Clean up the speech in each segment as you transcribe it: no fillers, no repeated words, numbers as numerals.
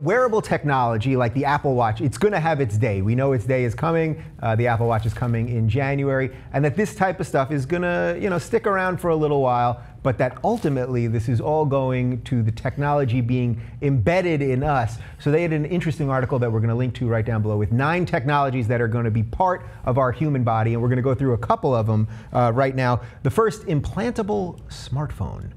Wearable technology like the Apple Watch, it's going to have its day. We know its day is coming. The Apple Watch is coming in January, and that this type of stuff is going to, stick around for a little while, but that ultimately this is all going to the technology being embedded in us. So they had an interesting article that we're going to link to right down below with 9 technologies that are going to be part of our human body, and we're going to go through a couple of them right now. The first, implantable smartphone.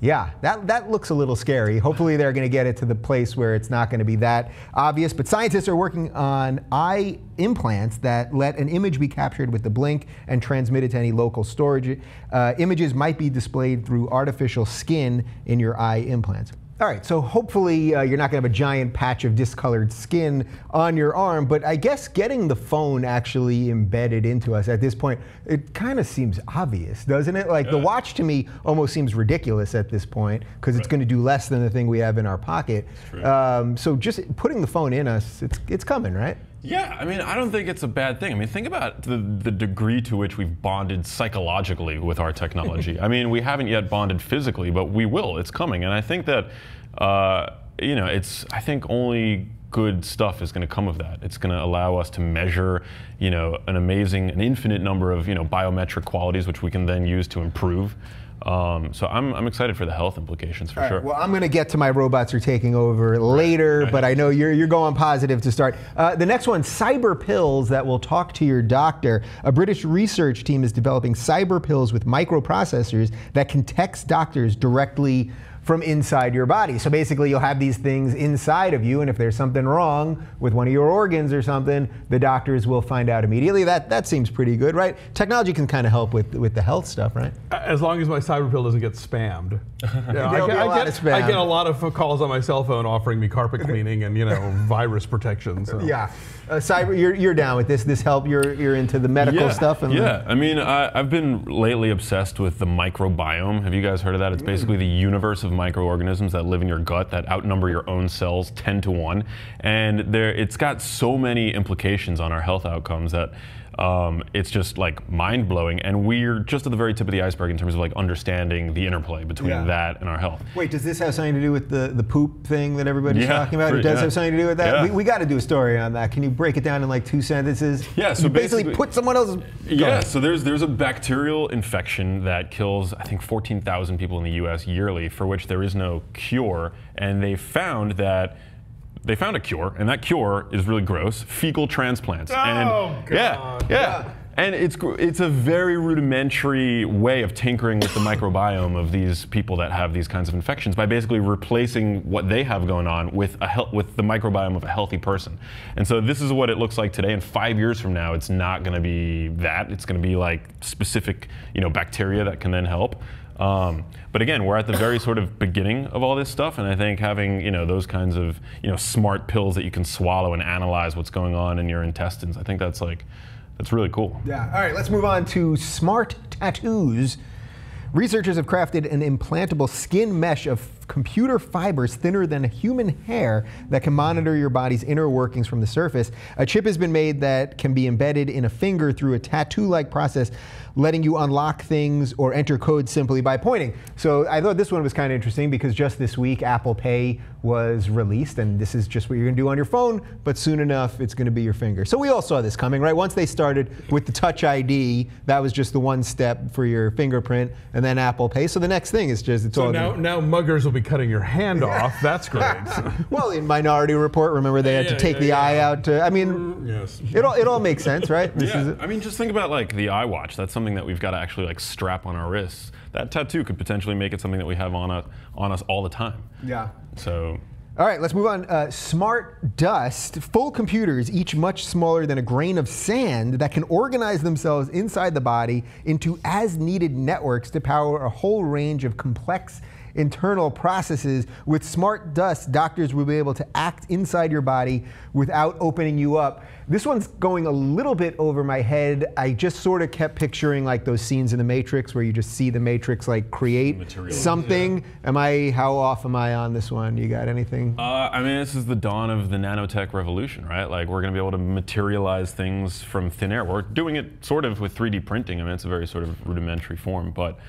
Yeah, that looks a little scary. Hopefully they're going to get it to the place where it's not going to be that obvious. But scientists are working on eye implants that let an image be captured with the blink and transmitted to any local storage. Images might be displayed through artificial skin in your eye implants. All right, so hopefully you're not going to have a giant patch of discolored skin on your arm, but I guess getting the phone actually embedded into us at this point, it kind of seems obvious, doesn't it? Like the watch to me almost seems ridiculous at this point because it's going to do less than the thing we have in our pocket. So just putting the phone in us, it's coming, right? Yeah, I mean, I don't think it's a bad thing. I mean, think about the degree to which we've bonded psychologically with our technology. I mean, we haven't yet bonded physically, but we will. It's coming. And I think that, I think only good stuff is going to come of that. It's going to allow us to measure, an infinite number of, biometric qualities, which we can then use to improve. So I'm excited for the health implications for sure. Well, I'm going to get to my robots are taking over later, but I know you're going positive to start. The next one, cyber pills that will talk to your doctor. A British research team is developing cyber pills with microprocessors that can text doctors directly from inside your body. So basically you'll have these things inside of you, and if there's something wrong with one of your organs or something, the doctors will find out immediately. That seems pretty good, right? Technology can kind of help with the health stuff, right? As long as my cyber pill doesn't get spammed. I get a lot of calls on my cell phone offering me carpet cleaning and virus protection. So. Yeah, cyber, you're down with this help. You're into the medical stuff. And I mean, I've been lately obsessed with the microbiome. Have you guys heard of that? It's basically the universe of microorganisms that live in your gut that outnumber your own cells 10 to 1, and it's got so many implications on our health outcomes that it's just like mind-blowing, and we're just at the very tip of the iceberg in terms of like understanding the interplay between that and our health. Wait, does this have something to do with the poop thing that everybody's talking about? It does have something to do with that? Yeah. We got to do a story on that. Can you break it down in like 2 sentences? Yeah, so you basically put someone else's... So there's a bacterial infection that kills, I think, 14,000 people in the US yearly, for which there is no cure, and they found a cure, and that cure is really gross: fecal transplants. Oh, God. Yeah. And it's a very rudimentary way of tinkering with the microbiome of these people that have these kinds of infections by basically replacing what they have going on with the microbiome of a healthy person. And so this is what it looks like today. And 5 years from now, it's not going to be that. It's going to be like specific, bacteria that can then help. But again, we're at the very sort of beginning of all this stuff, and I think having those kinds of smart pills that you can swallow and analyze what's going on in your intestines, I think that's really cool. Yeah. All right, let's move on to smart tattoos. Researchers have crafted an implantable skin mesh of computer fibers thinner than human hair that can monitor your body's inner workings from the surface. A chip has been made that can be embedded in a finger through a tattoo-like process, letting you unlock things or enter codes simply by pointing. So I thought this one was kind of interesting because just this week Apple Pay was released, and this is just what you're going to do on your phone, but soon enough it's going to be your finger. So we all saw this coming, right? Once they started with the Touch ID, that was just the one step for your fingerprint, and then Apple Pay. So the next thing is just now muggers will be cutting your hand off. That's great. Well, in Minority Report, remember they had to take the eye out. I mean, it all makes sense, right? I mean, just think about like the iWatch. That's something that we've got to actually like strap on our wrists. That tattoo could potentially make it something that we have on us all the time. Yeah. So. All right, let's move on. Smart dust, full computers, each much smaller than a grain of sand, that can organize themselves inside the body into as-needed networks to power a whole range of complex internal processes. With smart dust, doctors will be able to act inside your body without opening you up. This one's going a little bit over my head. I just sort of kept picturing like those scenes in The Matrix where you just see the Matrix like create something. Yeah. How off am I on this one? You got anything? I mean, this is the dawn of the nanotech revolution, right? Like, we're going to be able to materialize things from thin air. We're doing it sort of with 3D printing. I mean, it's a very sort of rudimentary form, but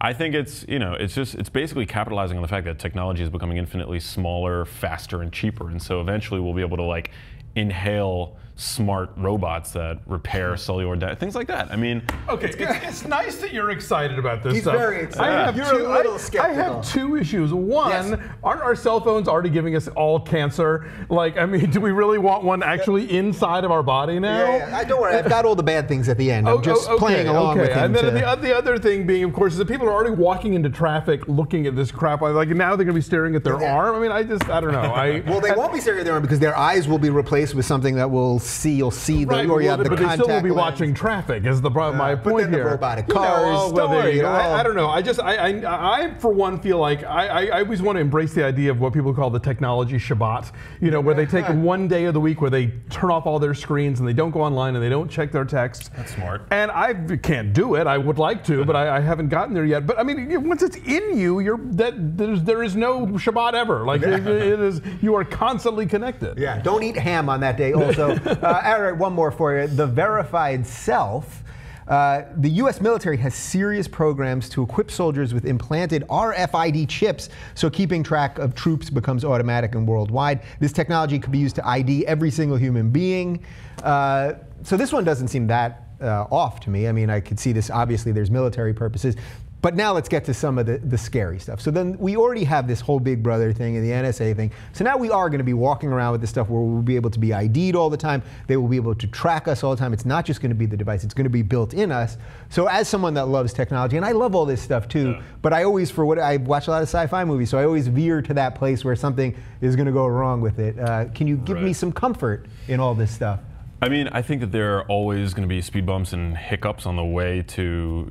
I think it's, it's basically capitalizing on the fact that technology is becoming infinitely smaller, faster, and cheaper. And so eventually we'll be able to like inhale smart robots that repair cellular data, things like that. I mean, okay, it's nice that you're excited about this He's stuff. very excited. You're a little skeptical. I have two issues. One, aren't our cell phones already giving us all cancer? Like, I mean, do we really want one actually inside of our body now? Yeah. Don't worry, I've got all the bad things at the end. I'm just playing along with him. And then the other thing being, of course, is that people are already walking into traffic looking at this crap. Like now they're going to be staring at their arm. I mean, I don't know. Well, they won't be staring at their arm because their eyes will be replaced with something that will you'll see right, or you have the but they still will be lens. watching traffic is the my point but then here. The robotic cars, I don't know. I for one feel like I always want to embrace the idea of what people call the technology Shabbat. Where they take one day of the week where they turn off all their screens and they don't go online and they don't check their texts. That's smart. And I can't do it. I would like to, but I haven't gotten there yet. But I mean, once it's in you, there is no Shabbat ever. Like it is, you are constantly connected. Yeah. Don't eat ham on that day. Also. All right, one more for you. The verified self. The U.S. military has serious programs to equip soldiers with implanted RFID chips, so keeping track of troops becomes automatic and worldwide. This technology could be used to ID every single human being. So this one doesn't seem that off to me. I mean, I could see this. Obviously, there's military purposes. But now let's get to some of the scary stuff. So then we already have this whole Big Brother thing and the NSA thing. So now we are going to be walking around with this stuff where we'll be able to be ID'd all the time. They will be able to track us all the time. It's not just going to be the device. It's going to be built in us. So as someone that loves technology, and I love all this stuff too, but I always, I watch a lot of sci-fi movies, so I always veer to that place where something is going to go wrong with it. Can you give me some comfort in all this stuff? I mean, I think that there are always going to be speed bumps and hiccups on the way to,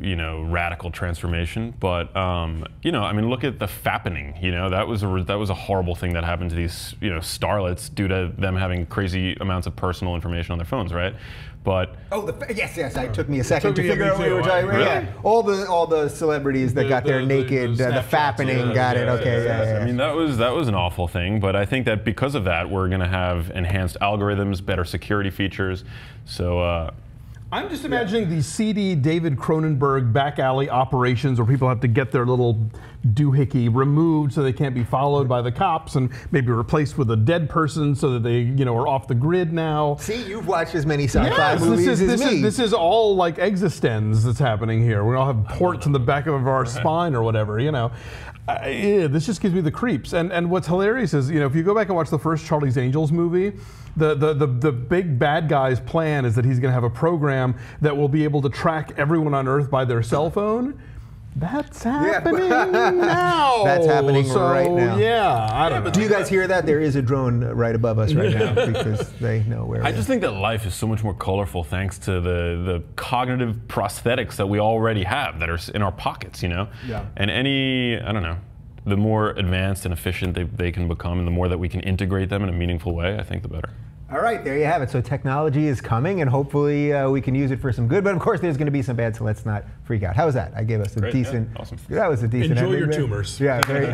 radical transformation. But, I mean, look at the fappening. That was a horrible thing that happened to these, starlets due to them having crazy amounts of personal information on their phones, right? But yes, it took me a second to figure out what you were talking about. Yeah, all the celebrities that got their naked, the fappening, got it. Okay, yeah. I mean, that was an awful thing. But I think that because of that, we're going to have enhanced algorithms, better security features. So. I'm just imagining the seedy David Cronenberg back alley operations where people have to get their little doohickey removed so they can't be followed by the cops and maybe replaced with a dead person so that they, are off the grid now. See, you've watched as many sci-fi movies as me. This is all like existenz that's happening here. We all have ports in the back of our spine or whatever, this just gives me the creeps. And what's hilarious is, if you go back and watch the first Charlie's Angels movie, the big bad guy's plan is that he's going to have a program that will be able to track everyone on Earth by their cell phone. That's happening now. That's happening right now. Yeah, I don't know. Do you guys hear that? There is a drone right above us right now because they know where I just think that life is so much more colorful thanks to the cognitive prosthetics that we already have that are in our pockets, Yeah. And the more advanced and efficient they can become and the more that we can integrate them in a meaningful way, I think the better. All right, there you have it. So technology is coming, and hopefully we can use it for some good. But of course, there's going to be some bad, so let's not freak out. How was that? I gave us a decent. Yeah, awesome. That was a decent. Enjoy ending your there. tumors. Yeah. Very